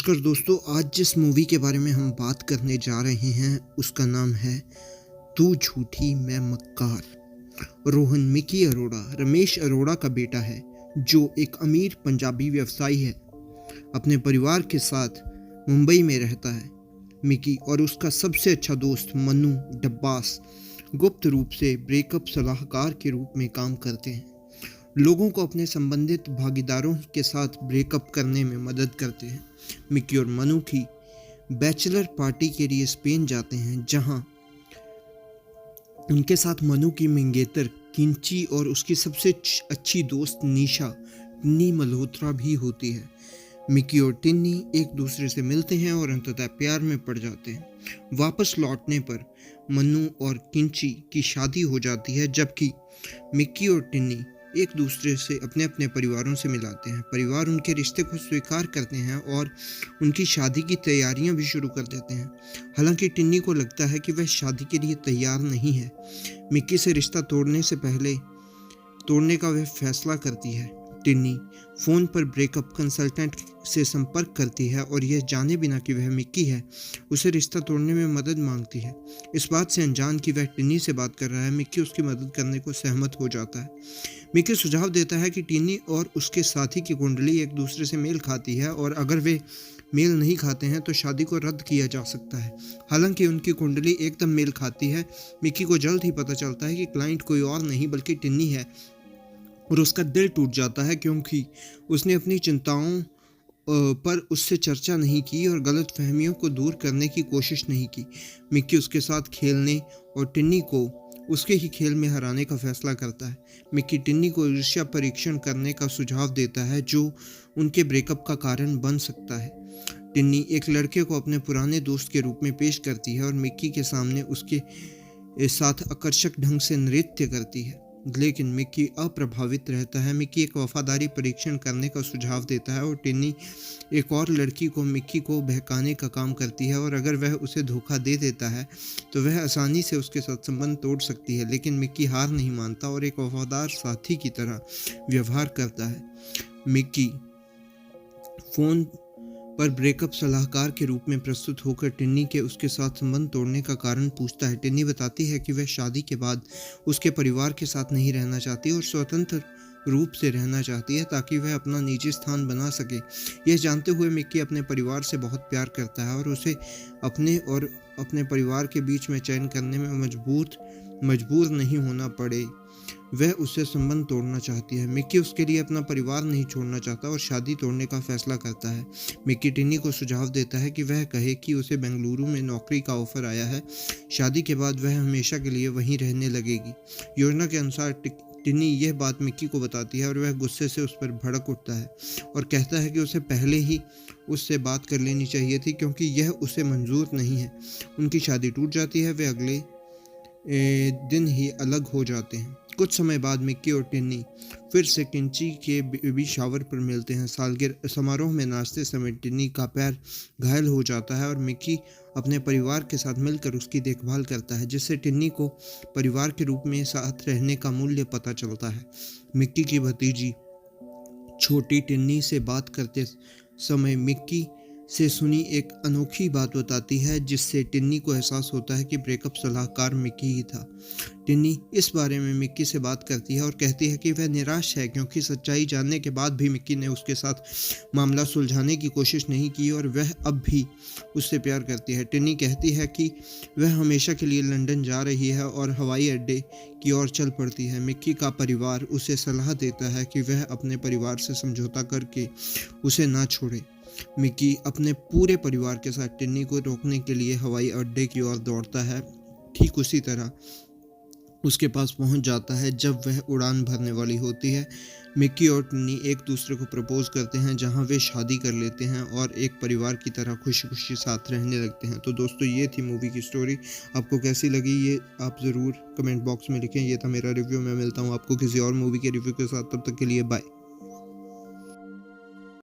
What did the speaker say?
नमस्कार दोस्तों, आज जिस मूवी के बारे में हम बात करने जा रहे हैं उसका नाम है तू झूठी मैं मक्कार। रोहन मिकी अरोड़ा रमेश अरोड़ा का बेटा है जो एक अमीर पंजाबी व्यवसायी है। अपने परिवार के साथ मुंबई में रहता है। मिकी और उसका सबसे अच्छा दोस्त मन्नू डब्बास गुप्त रूप से ब्रेकअप सलाहकार के रूप में काम करते हैं। लोगों को अपने संबंधित भागीदारों के साथ ब्रेकअप करने में मदद करते हैं। मिकी और मनु की बैचलर पार्टी के लिए स्पेन जाते हैं, जहां उनके साथ मनु की मंगेतर किंची और उसकी सबसे अच्छी दोस्त निशा टिन्नी मल्होत्रा भी होती है। मिकी और टिन्नी एक दूसरे से मिलते हैं और अंततः प्यार में पड़ जाते हैं। वापस लौटने पर मनु और किंची की शादी हो जाती है, जबकि मिकी और टिन्नी एक दूसरे से अपने अपने परिवारों से मिलाते हैं। परिवार उनके रिश्ते को स्वीकार करते हैं और उनकी शादी की तैयारियां भी शुरू कर देते हैं। हालांकि टिन्नी को लगता है कि वह शादी के लिए तैयार नहीं है। मिक्की से रिश्ता तोड़ने का वह फैसला करती है। टिन्नी फ़ोन पर ब्रेकअप कंसल्टेंट से संपर्क करती है और यह जाने बिना कि वह मिक्की है, उसे रिश्ता तोड़ने में मदद मांगती है। इस बात से अनजान कि वह टिन्नी से बात कर रहा है, मिक्की उसकी मदद करने को सहमत हो जाता है। मिक्की सुझाव देता है कि टिन्नी और उसके साथी की कुंडली एक दूसरे से मेल खाती है और अगर वे मेल नहीं खाते हैं तो शादी को रद्द किया जा सकता है। हालांकि उनकी कुंडली एकदम मेल खाती है। मिक्की को जल्द ही पता चलता है कि क्लाइंट कोई और नहीं बल्कि टिन्नी है और उसका दिल टूट जाता है क्योंकि उसने अपनी चिंताओं पर उससे चर्चा नहीं की और गलत फहमियों को दूर करने की कोशिश नहीं की। मिक्की उसके साथ खेलने और टिन्नी को उसके ही खेल में हराने का फैसला करता है। मिक्की टिन्नी को ईर्ष्या परीक्षण करने का सुझाव देता है जो उनके ब्रेकअप का कारण बन सकता है। टिन्नी एक लड़के को अपने पुराने दोस्त के रूप में पेश करती है और मिक्की के सामने उसके साथ आकर्षक ढंग से नृत्य करती है, लेकिन मिक्की अप्रभावित रहता है। मिक्की एक वफादारी परीक्षण करने का सुझाव देता है और टिन्नी एक और लड़की को मिक्की को बहकाने का काम करती है और अगर वह उसे धोखा दे देता है तो वह आसानी से उसके साथ संबंध तोड़ सकती है। लेकिन मिक्की हार नहीं मानता और एक वफादार साथी की तरह व्यवहार करता है। मिक्की फ़ोन पर ब्रेकअप सलाहकार के रूप में प्रस्तुत होकर टिन्नी के उसके साथ संबंध तोड़ने का कारण पूछता है। टिन्नी बताती है कि वह शादी के बाद उसके परिवार के साथ नहीं रहना चाहती और स्वतंत्र रूप से रहना चाहती है ताकि वह अपना निजी स्थान बना सके। यह जानते हुए मिक्की अपने परिवार से बहुत प्यार करता है और उसे अपने और अपने परिवार के बीच में चयन करने में मजबूर नहीं होना पड़े। वह उससे संबंध तोड़ना चाहती है। मिक्की उसके लिए अपना परिवार नहीं छोड़ना चाहता और शादी तोड़ने का फैसला करता है। मिक्की टिन्नी को सुझाव देता है कि वह कहे कि उसे बेंगलुरु में नौकरी का ऑफर आया है। शादी के बाद वह हमेशा के लिए वहीं रहने लगेगी। योजना के अनुसार टिन्नी यह बात मिक्की को बताती है और वह गुस्से से उस पर भड़क उठता है और कहता है कि उसे पहले ही उससे बात कर लेनी चाहिए थी क्योंकि यह उसे मंजूर नहीं है। उनकी शादी टूट जाती है। वे अगले दिन ही अलग हो जाते हैं। कुछ समय बाद मिक्की और टिन्नी फिर से किंची के बेबी शावर पर मिलते हैं। सालगिरह समारोह में नाचते समय टिन्नी का पैर घायल हो जाता है और मिक्की अपने परिवार के साथ मिलकर उसकी देखभाल करता है, जिससे टिन्नी को परिवार के रूप में साथ रहने का मूल्य पता चलता है। मिक्की की भतीजी छोटी टिन्नी से बात करते समय मिक्की से सुनी एक अनोखी बात बताती है, जिससे टिन्नी को एहसास होता है कि ब्रेकअप सलाहकार मिक्की ही था। टिन्नी इस बारे में मिक्की से बात करती है और कहती है कि वह निराश है क्योंकि सच्चाई जानने के बाद भी मिक्की ने उसके साथ मामला सुलझाने की कोशिश नहीं की और वह अब भी उससे प्यार करती है। टिन्नी कहती है कि वह हमेशा के लिए लंदन जा रही है और हवाई अड्डे की ओर चल पड़ती है। मिक्की का परिवार उसे सलाह देता है कि वह अपने परिवार से समझौता करके उसे ना छोड़े। मिक्की अपने पूरे परिवार के साथ टिन्नी को रोकने के लिए हवाई अड्डे की ओर दौड़ता है। ठीक उसी तरह उसके पास पहुंच जाता है जब वह उड़ान भरने वाली होती है। मिक्की और टिन्नी एक दूसरे को प्रपोज करते हैं, जहां वे शादी कर लेते हैं और एक परिवार की तरह खुशी खुशी साथ रहने लगते हैं। तो दोस्तों, ये थी मूवी की स्टोरी। आपको कैसी लगी ये आप ज़रूर कमेंट बॉक्स में लिखें। ये था मेरा रिव्यू। मैं मिलता हूँ आपको किसी और मूवी के रिव्यू के साथ। तब तक के लिए बाय।